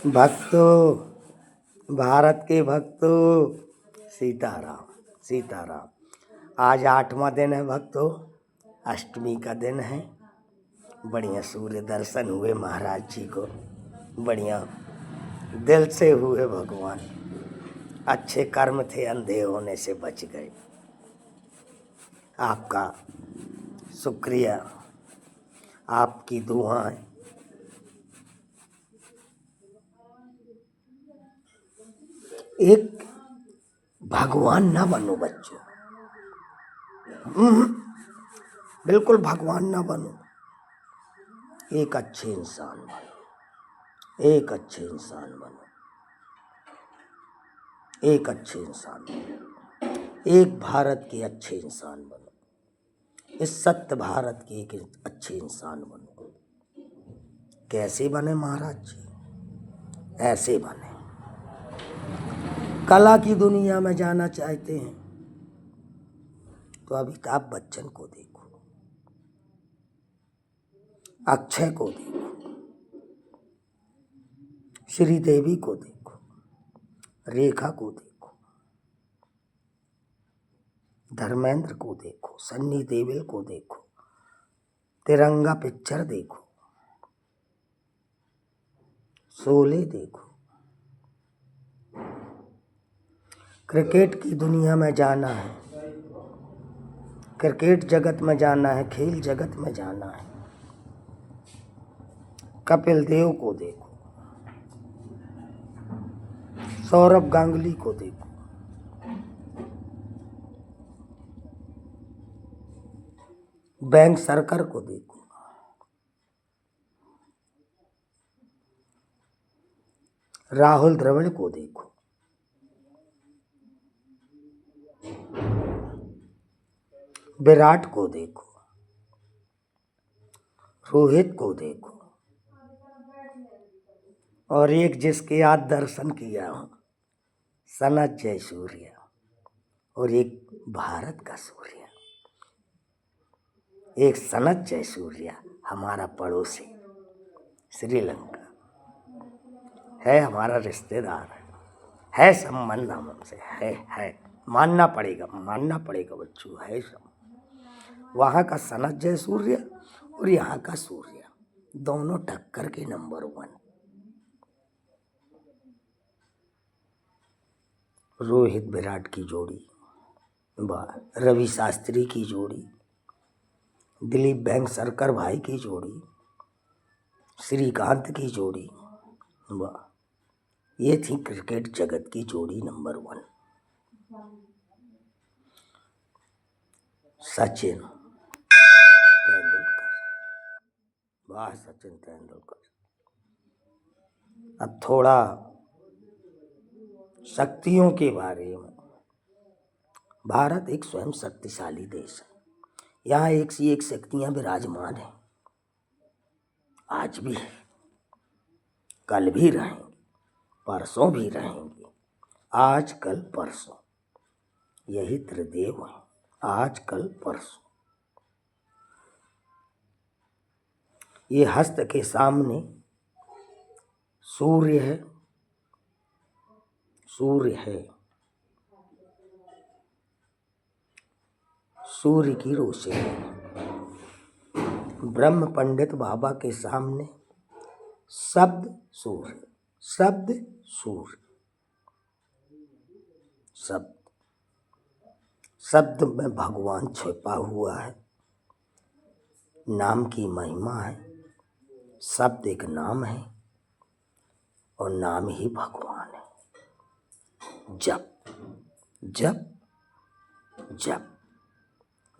भक्तों, भारत के भक्तों, सीताराम सीताराम। आज 8वां दिन है भक्तों, अष्टमी का दिन है। बढ़िया सूर्य दर्शन हुए महाराज जी को, बढ़िया दिल से हुए भगवान। अच्छे कर्म थे, अंधे होने से बच गए। आपका शुक्रिया, आपकी दुआएं। एक भगवान ना बनो बच्चों, बिल्कुल भगवान ना बनो। एक अच्छे इंसान बनो, एक अच्छे इंसान बनो, एक अच्छे इंसान बनो, एक भारत के अच्छे इंसान बनो, इस सत्य भारत के एक अच्छे इंसान बनो। कैसे बने महाराज जी? ऐसे बने। कला की दुनिया में जाना चाहते हैं तो अमिताभ बच्चन को देखो, अक्षय को देखो, श्रीदेवी को देखो, रेखा को देखो, धर्मेंद्र को देखो, सन्नी देओल को देखो, तिरंगा पिक्चर देखो, शोले देखो। क्रिकेट की दुनिया में जाना है, क्रिकेट जगत में जाना है, खेल जगत में जाना है, कपिल देव को देखो, सौरभ गांगुली को देखो, बैंक सरकर को देखो, राहुल द्रविड़ को देखो, विराट को देखो, रोहित को देखो, और एक जिसके आज दर्शन किया हूं, सनत जयसूर्या, और एक भारत का सूर्य, एक सनत जयसूर्या हमारा पड़ोसी श्रीलंका है, हमारा रिश्तेदार है संबंध हमसे है। मानना पड़ेगा बच्चों, है सब। वहाँ का सनत जयसूर्या और यहाँ का सूर्य, दोनों टक्कर के नंबर 1। रोहित विराट की जोड़ी, रवि शास्त्री की जोड़ी, दिलीप बैंक सरकर भाई की जोड़ी, श्रीकांत की जोड़ी, वाह, ये थी क्रिकेट जगत की जोड़ी नंबर 1। सचिन तेंदुलकर, वाह सचिन तेंदुलकर। अब थोड़ा शक्तियों के बारे में। भारत एक स्वयं शक्तिशाली देश है, यहाँ एक से एक शक्तियां विराजमान हैं, आज भी है, कल भी रहेंगी, परसों भी रहेंगी। आज कल परसों, यही त्रिदेव है, आज कल परसों। ये हस्त के सामने सूर्य है, सूर्य है, सूर्य की रोशनी। ब्रह्म पंडित बाबा के सामने शब्द सूर्य, शब्द सूर्य, शब्द, शब्द में भगवान छिपा हुआ है, नाम की महिमा है। शब्द एक नाम है और नाम ही भगवान है। जप जप जप,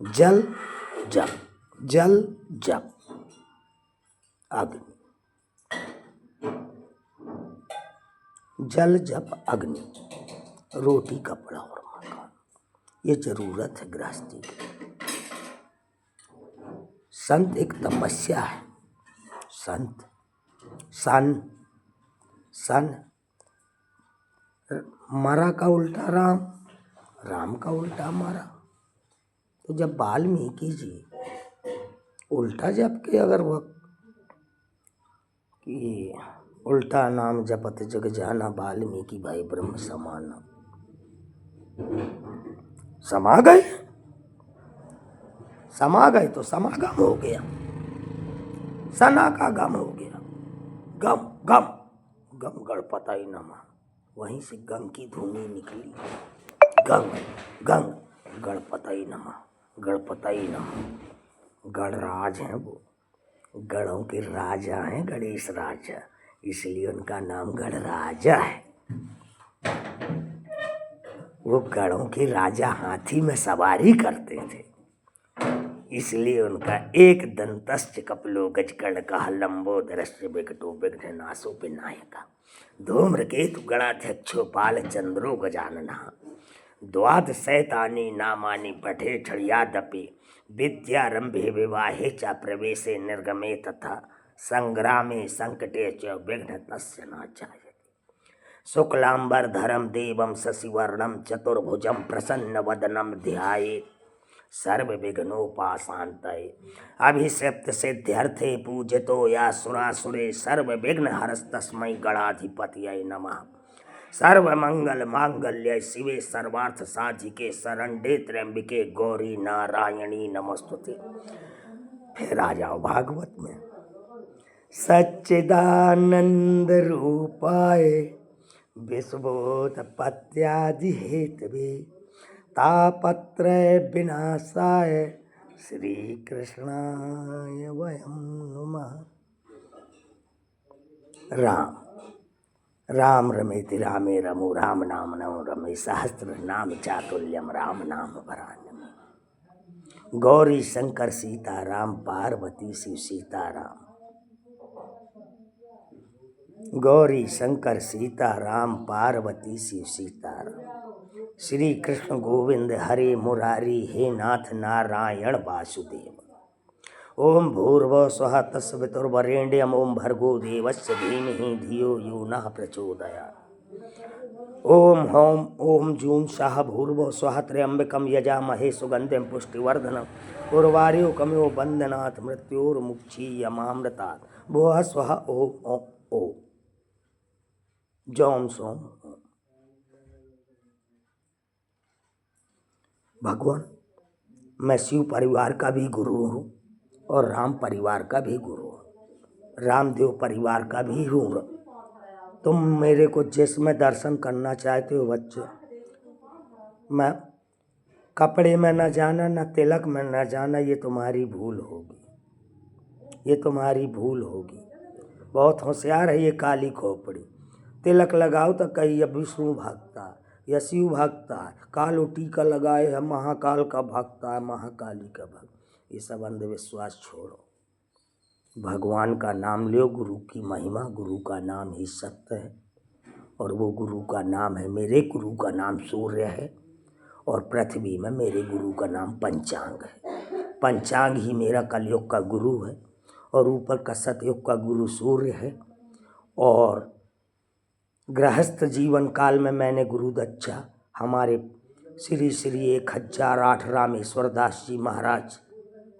जल जप, जल जप, अग्नि, जल जप अग्नि, रोटी कपड़ा और मकान, ये जरूरत है गृहस्थी की। संत एक तपस्या है, संत, सन, सन, मरा का उल्टा राम, राम का उल्टा मरा। तो जब वाल्मीकि जी उल्टा जप के अगर वक्त कि उल्टा नाम जपत जग जाना, वाल्मीकि भाई ब्रह्म समाना। समा गए, समा गए तो समागम हो गया, सना का गम हो गया। गम गम गम गणपताई नमः, वहीं से गम की धुनी निकली। गंग गंग गणपताई नमः, गणपताई नमः। गणराज हैं वो, गणों के राजा हैं गणेश राजा, इसलिए उनका नाम गणराजा है। वो गणों के राजा हाथी में सवारी करते थे, इसलिए उनका एक दंतश्च कपिलो गजकर्णकः लंबोदरश्च विकटो विघ्ननाशो विनायकः धूम्रकेतु गणाध्यक्षो बालचंद्रो गजाननः द्वादशैतानि नामानि पठे क्षणयादपि विद्यारंभे विवाहे च प्रवेशे निर्गमे तथा संग्रामे संकटे च विघ्न तस्य न जायते। शुक्लांबरधरं देवं शशिवर्णं चतुर्भुजं प्रसन्नवदनं ध्यायेत् सर्वविघ्नोपाशान्तये। अभिषिक्त सिद्ध्यर्थे पूजितो या सुरासुरे सर्वविघ्नहरस्तस्मै गणाधिपतये नमः। सर्वमंगल मांगल्य शिवे सर्वार्थ साधिके शरण्ये त्र्यंबिके गौरी नारायणी नमस्तुते। फिर आ जाओ भागवत में। सच्चिदानंद रूपाय विश्वोत्पत्त्यादि हेतवे तापत्रय विनाशाय श्री कृष्णाय वयं नमः। राम राम रमेति रामे रमो राम नाम नमो रमे सहस्र नाम चातुल्यम राम नाम वरान्यम। गौरी शंकर सीता राम पार्वती शिव सीताराम। गौरी शंकर सीता राम पार्वती शिव सीताराम। श्री कृष्ण गोविंद हरे मुरारी हे नाथ नारायण वासुदेव। ओम भूर्भुवः स्वः तत्सवितुर्वरेण्यं ओम भर्गो देवस्य धीमहि धियो यो नः प्रचोदयात्। ओम हौम ओम जूम सः भूर्भुवः स्वः त्र्यंबकं यजामहे सुगंधिं पुष्टिवर्धनम् उर्वारुकमिव बन्धनात् मृत्योर्मुक्षीयमामृतात्। भुवः स्वः ओम ओम ओम जौम सोम। भगवान, मैं शिव परिवार का भी गुरु हूँ और राम परिवार का भी गुरु हूँ, रामदेव परिवार का भी हूँ। तुम मेरे को जिसमें दर्शन करना चाहते हो बच्चों, मैं कपड़े में न जाना न तिलक में न जाना, ये तुम्हारी भूल होगी, ये तुम्हारी भूल होगी। बहुत होशियार है ये काली खोपड़ी। तिलक लगाओ तो कही विष्णु भक्ता या शिव भक्ता, कालो टीका लगाए है महाकाल का भक्ता है, महाकाली का भक्त। ये सब अंधविश्वास छोड़ो, भगवान का नाम लो। गुरु की महिमा, गुरु का नाम ही सत्य है और वो गुरु का नाम है, मेरे गुरु का नाम सूर्य है और पृथ्वी में मेरे गुरु का नाम पंचांग है। पंचांग ही मेरा कलयुग का गुरु है और ऊपर का सतयुग का गुरु सूर्य है। और गृहस्थ जीवन काल में मैंने गुरु दक्षा हमारे श्री श्री 1008 रामेश्वर दास जी महाराज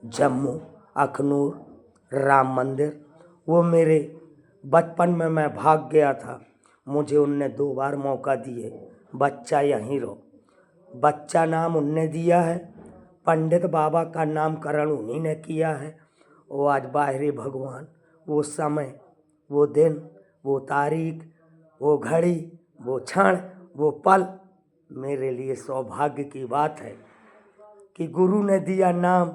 जम्मू अखनूर राम मंदिर, वो मेरे बचपन में मैं भाग गया था, मुझे उनने 2 बार मौका दिए, बच्चा यहीं रहो। बच्चा नाम उनने दिया है, पंडित बाबा का नामकरण उन्हीं ने किया है। वो आज बाहरी भगवान, वो समय, वो दिन, वो तारीख, वो घड़ी, वो क्षण, वो पल मेरे लिए सौभाग्य की बात है कि गुरु ने दिया नाम,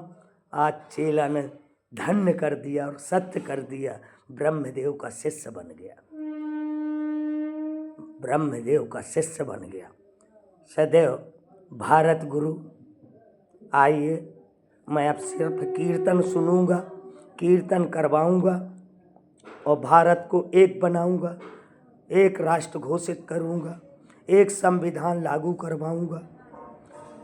आज चेला ने धन्य कर दिया और सत्य कर दिया, ब्रह्मदेव का शिष्य बन गया, ब्रह्मदेव का शिष्य बन गया। सदैव भारत गुरु। आइए, मैं अब सिर्फ कीर्तन सुनूंगा, कीर्तन करवाऊंगा और भारत को एक बनाऊंगा, एक राष्ट्र घोषित करूंगा, एक संविधान लागू करवाऊंगा।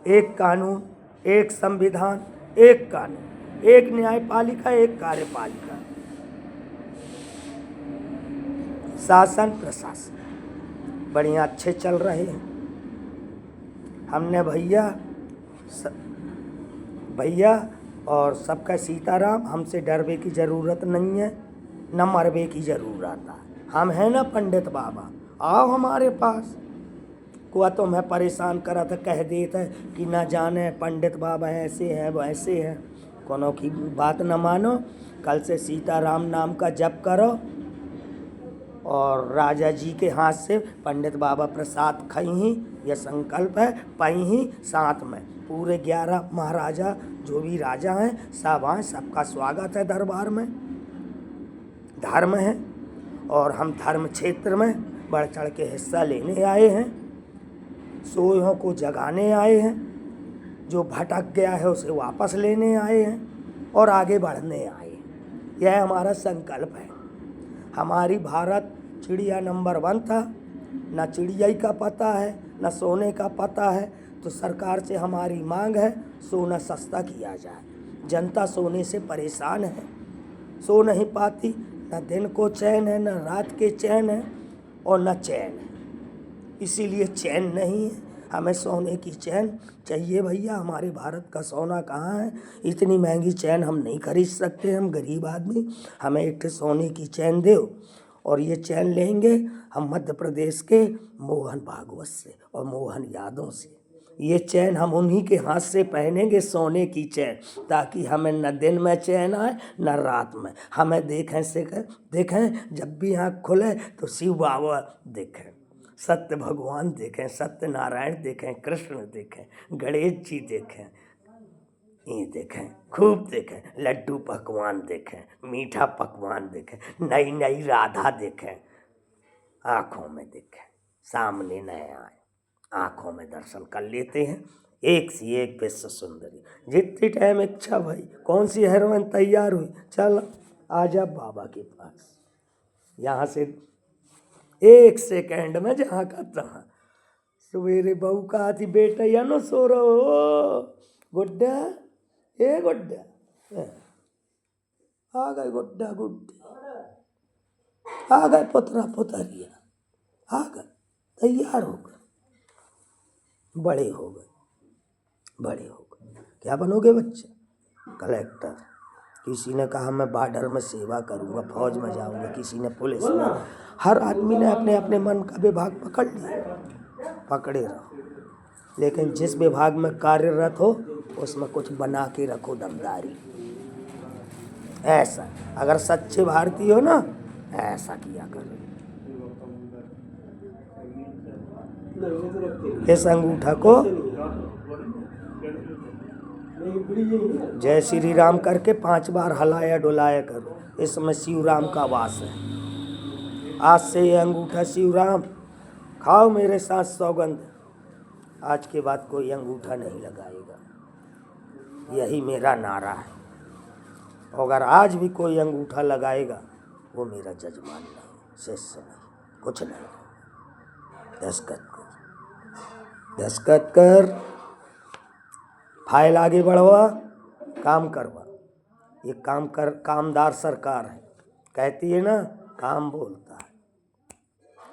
एक कानून, एक संविधान, एक कानून, एक न्यायपालिका, एक कार्यपालिका, शासन प्रशासन बढ़िया अच्छे चल रहे हैं। हमने भैया और सबका सीताराम, हमसे डरने की ज़रूरत नहीं है, न मरने की ज़रूरत है। हम हैं ना पंडित बाबा, आओ हमारे पास। कुआ तो मैं परेशान करा था, कह देता कि ना जाने पंडित बाबा ऐसे हैं वैसे हैं। कोनो की बात न मानो, कल से सीताराम नाम का जप करो और राजा जी के हाथ से पंडित बाबा प्रसाद खई, यह संकल्प है। पही साथ में पूरे 11 महाराजा जो भी राजा हैं सब आए, सबका स्वागत है दरबार में। धर्म है और हम धर्म क्षेत्र में बढ़ चढ़ के हिस्सा लेने आए हैं। सोयों को जगाने आए हैं, जो भटक गया है उसे वापस लेने आए हैं और आगे बढ़ने आए हैं। यह हमारा संकल्प है। हमारी भारत चिड़िया नंबर 1 था, न चिड़िया का पता है न सोने का पता है। तो सरकार से हमारी मांग है सोना सस्ता किया जाए। जनता सोने से परेशान है, सो नहीं पाती, न दिन को चैन है न रात के चैन है और न चैन है। इसीलिए चैन नहीं है, हमें सोने की चैन चाहिए भैया। हमारे भारत का सोना कहाँ है? इतनी महंगी चैन हम नहीं खरीद सकते, हम गरीब आदमी। हमें एक सोने की चैन दो और ये चैन लेंगे हम मध्य प्रदेश के मोहन भागवत से और मोहन यादव से। ये चैन हम उन्हीं के हाथ से पहनेंगे, सोने की चैन, ताकि हमें न दिन में चैन आए न रात में। हमें देखें जब भी आँख खुले तो शिव बाबा देखें, सत्य भगवान देखें, सत्यनारायण देखें, कृष्ण देखें, गणेश जी देखें, ये देखें, खूब देखें, लड्डू पकवान देखें, मीठा पकवान देखें, नई नई राधा देखें, आँखों में देखें, सामने न आए, आँखों में दर्शन कर लेते हैं। एक सी एक विश्व सुंदरी, जितनी टाइम इच्छा भाई, कौन सी हेरोइन तैयार हुई, चल आजा बाबा के पास। यहाँ से 1 सेकेंड में जहाँ का तहाँ। सवेरे बहू कहा थी बेटा या नो सो रहो गुड्डा, ए गुड्डा आ गए, गुड्डा गुड्डी आ गए, पुतरा पुतरिया आ गए, तैयार हो गए, बड़े हो गए, बड़े हो गए। क्या बनोगे बच्चे? कलेक्टर। किसी ने कहा मैं बॉर्डर में सेवा करूंगा, फौज में जाऊंगा, किसी ने पुलिस में। हर आदमी ने अपने अपने मन का विभाग पकड़ लिया, पकड़े रहो, लेकिन जिस विभाग में कार्यरत हो उसमें कुछ बना के रखो दमदारी। ऐसा अगर सच्चे भारतीय हो ना, ऐसा किया करो। इस अंगूठा को जय श्री राम करके 5 बार हलाया डुलाया करो, इसमें शिव राम का वास है। आज से ये अंगूठा शिव राम, खाओ मेरे साथ सौगंध, आज के बाद कोई अंगूठा नहीं लगाएगा, यही मेरा नारा है। अगर आज भी कोई अंगूठा लगाएगा वो मेरा जजमान नहीं, शिष्य नहीं, कुछ नहीं। दस्तखत कर, दस्तखत कर, फाइल आगे बढ़वा, काम करवा। ये काम कर, कामदार सरकार है, कहती है ना काम बोलता है,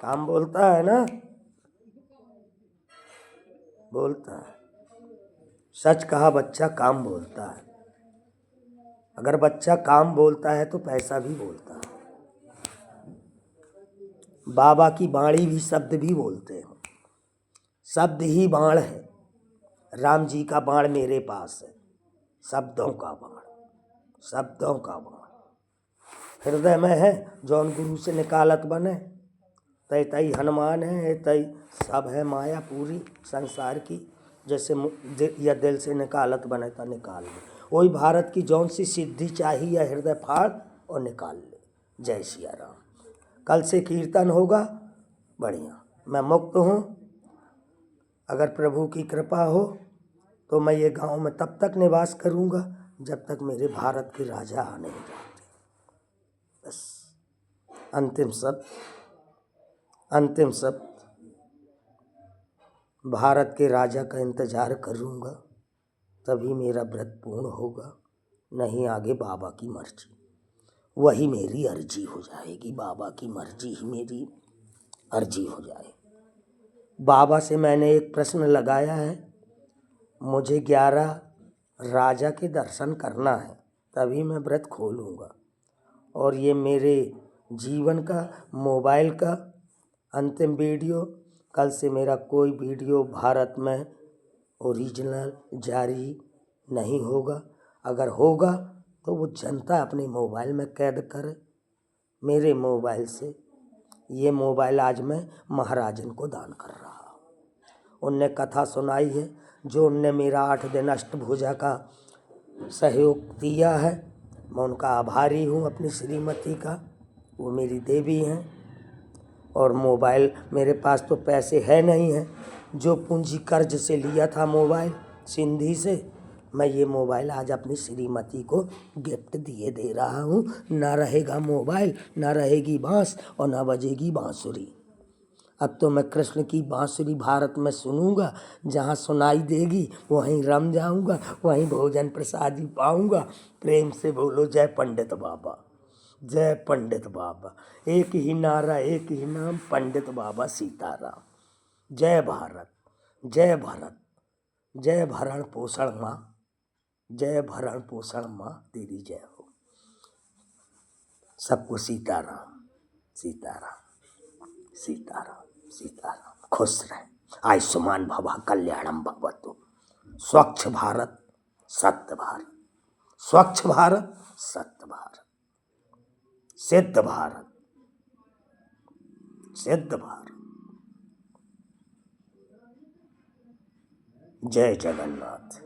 काम बोलता है ना, बोलता है। सच कहा बच्चा काम बोलता है। अगर बच्चा काम बोलता है तो पैसा भी बोलता है। बाबा की बाणी भी शब्द भी बोलते हैं, शब्द ही बाण है। राम जी का बाण मेरे पास है, शब्दों का बाण, शब्दों का बाण हृदय में है। जौन गुरु से निकालत बने तय तय हनुमान है, तय सब है माया पूरी संसार की। जैसे या दिल से निकालत बने तो निकाल ले, वही भारत की जौन सी सिद्धि चाहिए या हृदय फाड़ और निकाल ले। जय सिया राम। कल से कीर्तन होगा बढ़िया, मैं मुक्त हूँ। अगर प्रभु की कृपा हो तो मैं ये गांव में तब तक निवास करूँगा जब तक मेरे भारत के राजा आ नहीं जाते। बस अंतिम शब्द भारत के राजा का इंतज़ार करूँगा, तभी मेरा व्रत पूर्ण होगा। नहीं आगे बाबा की मर्जी, वही मेरी अर्जी हो जाएगी। बाबा की मर्जी ही मेरी अर्जी हो जाए। बाबा से मैंने एक प्रश्न लगाया है, मुझे 11 राजा के दर्शन करना है, तभी मैं व्रत खोलूँगा। और ये मेरे जीवन का, मोबाइल का अंतिम वीडियो। कल से मेरा कोई वीडियो भारत में ओरिजिनल जारी नहीं होगा। अगर होगा तो वो जनता अपने मोबाइल में कैद करे। मेरे मोबाइल से, ये मोबाइल आज मैं महाराजन को दान कर रहा हूँ। उनने कथा सुनाई है, जो उनने मेरा 8 दिन अष्टभुजा का सहयोग दिया है, मैं उनका आभारी हूँ। अपनी श्रीमती का, वो मेरी देवी हैं। और मोबाइल मेरे पास तो पैसे है नहीं हैं, जो पूंजी कर्ज से लिया था मोबाइल सिंधी से, मैं ये मोबाइल आज अपनी श्रीमती को गिफ्ट दिए दे रहा हूँ। ना रहेगा मोबाइल, ना रहेगी बाँस और ना बजेगी बांसुरी। अब तो मैं कृष्ण की बांसुरी भारत में सुनूंगा। जहाँ सुनाई देगी वहीं रम जाऊंगा, वहीं भोजन प्रसाद ही पाऊंगा। प्रेम से बोलो जय पंडित बाबा, जय पंडित बाबा। एक ही नारा, एक ही नाम, पंडित बाबा सीताराम। जय भारत, जय भारत, जय भरण पोषण माँ, जय भरण पोषण माँ, तेरी जय हो। सबको सीताराम, सीताराम, सीताराम, सीताराम। खुश रहें, आयुष्मान भवा, कल्याणम भवतु। स्वच्छ भारत, सत्य भारत, स्वच्छ भारत, सत्य भारत, सिद्ध भारत, सिद्ध भारत। जय जगन्नाथ।